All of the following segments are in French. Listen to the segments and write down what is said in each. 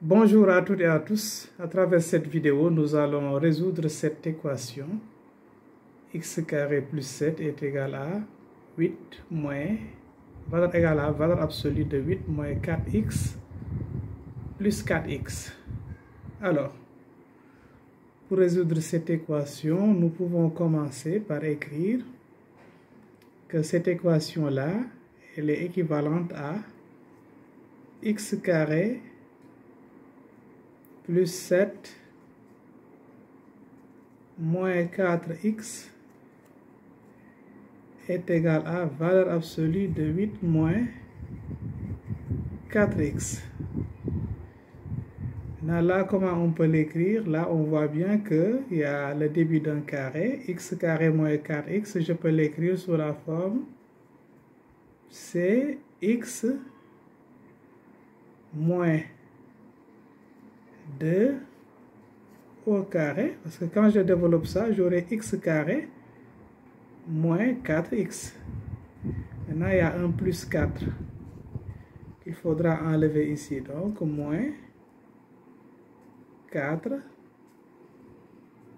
Bonjour à toutes et à tous. À travers cette vidéo, nous allons résoudre cette équation. X carré plus 7 est égal à 8 moins, valeur égale à valeur absolue de 8 moins 4x plus 4x. Alors, pour résoudre cette équation, nous pouvons commencer par écrire que cette équation-là, elle est équivalente à x carré plus 7 moins 4x est égal à valeur absolue de 8 moins 4x. Là, comment on peut l'écrire? Là, on voit bien qu'il y a le début d'un carré, x carré moins 4x. Je peux l'écrire sous la forme c'est x moins 2 au carré, parce que quand je développe ça, j'aurai x carré moins 4x. Maintenant, il y a un plus 4 qu'il faudra enlever ici. Donc, moins 4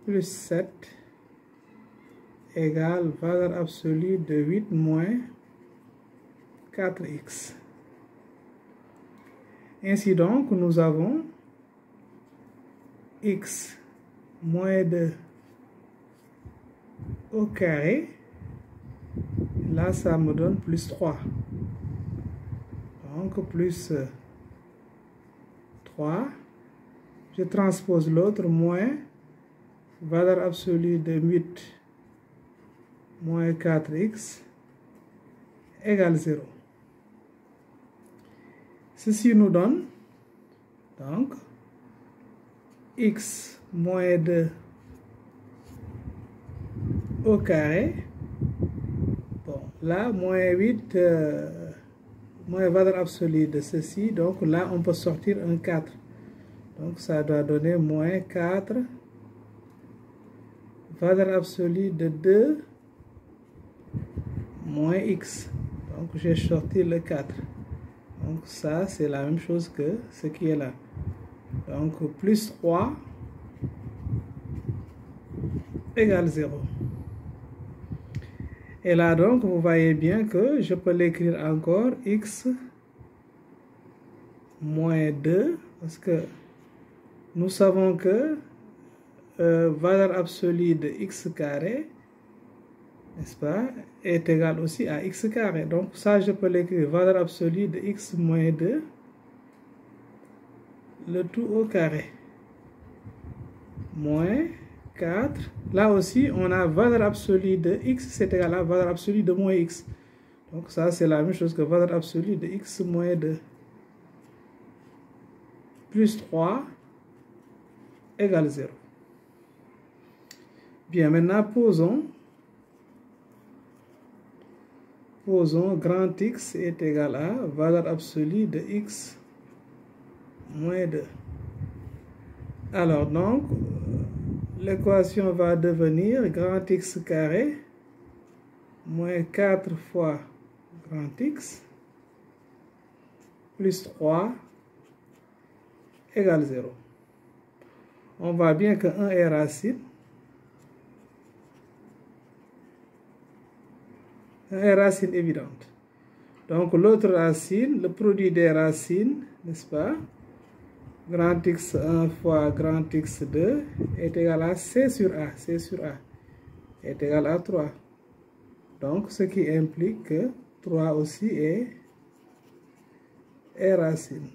plus 7 égale valeur absolue de 8 moins 4x. Ainsi donc, nous avons x moins 2 au carré. Là, ça me donne plus 3. Donc, plus 3. Je transpose l'autre, moins valeur absolue de 8 moins 4x égale 0. Ceci nous donne donc x moins 2 au carré. Bon, là, moins 8, moins valeur absolue de ceci. Donc là, on peut sortir un 4. Donc ça doit donner moins 4, valeur absolue de 2, moins x. Donc j'ai sorti le 4. Donc ça, c'est la même chose que ce qui est là. Donc plus 3 égale 0. Et là donc, vous voyez bien que je peux l'écrire encore x moins 2, parce que nous savons que valeur absolue de x carré, n'est-ce pas, est égale aussi à x carré. Donc ça, je peux l'écrire valeur absolue de x moins 2, le tout au carré, moins 4. Là aussi, on a valeur absolue de x, c'est égal à valeur absolue de moins x. Donc ça, c'est la même chose que valeur absolue de x moins 2. Plus 3 égale 0. Bien, maintenant, posons grand X est égal à valeur absolue de x moins 2. Alors, donc, l'équation va devenir grand X carré moins 4 fois grand X plus 3 égale 0. On voit bien que 1 est racine. 1 est racine évidente. Donc l'autre racine, le produit des racines, n'est-ce pas? Grand X1 fois grand X2 est égal à C sur A. C sur A est égal à 3. Donc ce qui implique que 3 aussi est racine.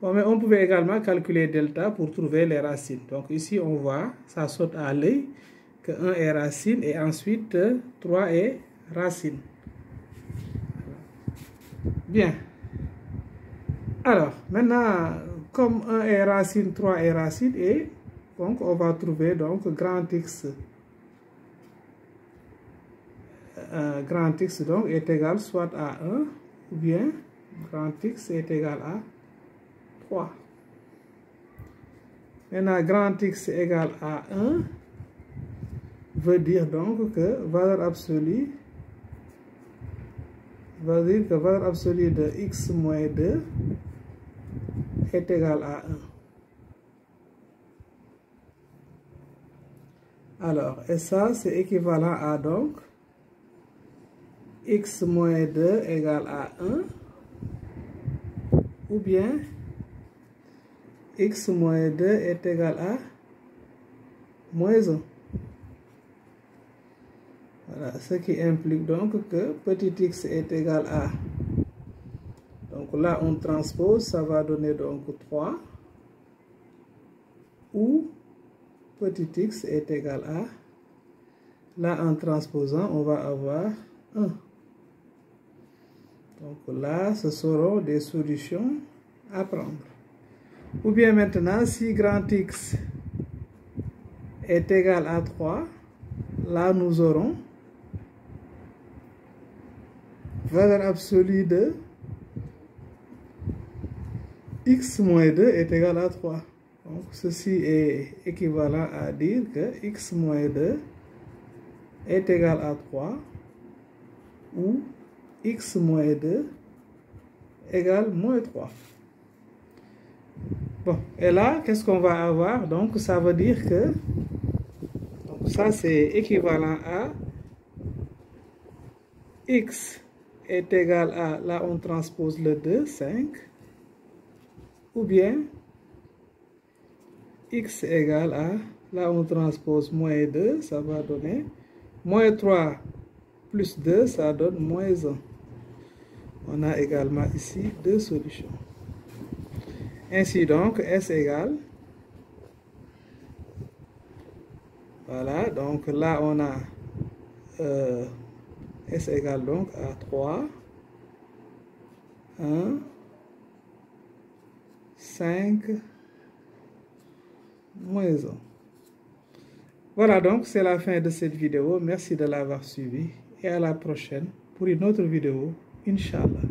Bon, mais on pouvait également calculer delta pour trouver les racines. Donc ici, on voit, ça saute à l'œil, que 1 est racine et ensuite 3 est racine. Bien. Alors, maintenant, comme 1 est racine, 3 est racine, et donc on va trouver donc grand X. Grand X donc est égal soit à 1 ou bien grand X est égal à 3. Maintenant, grand X égale à 1 veut dire donc que valeur absolue va dire que valeur absolue de x moins 2 est égal à 1. Alors, et ça, c'est équivalent à donc x moins 2 égale à 1, ou bien x moins 2 est égal à moins 1. Voilà, ce qui implique donc que petit x est égal à, donc là on transpose, ça va donner donc 3, ou petit x est égal à, là en transposant on va avoir 1. Donc là ce seront des solutions à prendre. Ou bien maintenant si grand X est égal à 3, là nous aurons valeur absolue de x moins 2 est égal à 3. Donc ceci est équivalent à dire que x moins 2 est égal à 3 ou x moins 2 égale moins 3. Bon, et là, qu'est-ce qu'on va avoir? Donc ça veut dire que donc ça c'est équivalent à x est égal à, là on transpose le 2, 5, ou bien x égale à, là on transpose moins 2, ça va donner moins 3 plus 2, ça donne moins 1. On a également ici deux solutions. Ainsi donc, S égale, voilà, donc là on a S égale donc à 3, 1, 5, moins 1. Voilà donc, c'est la fin de cette vidéo. Merci de l'avoir suivi et à la prochaine pour une autre vidéo, Inch'Allah.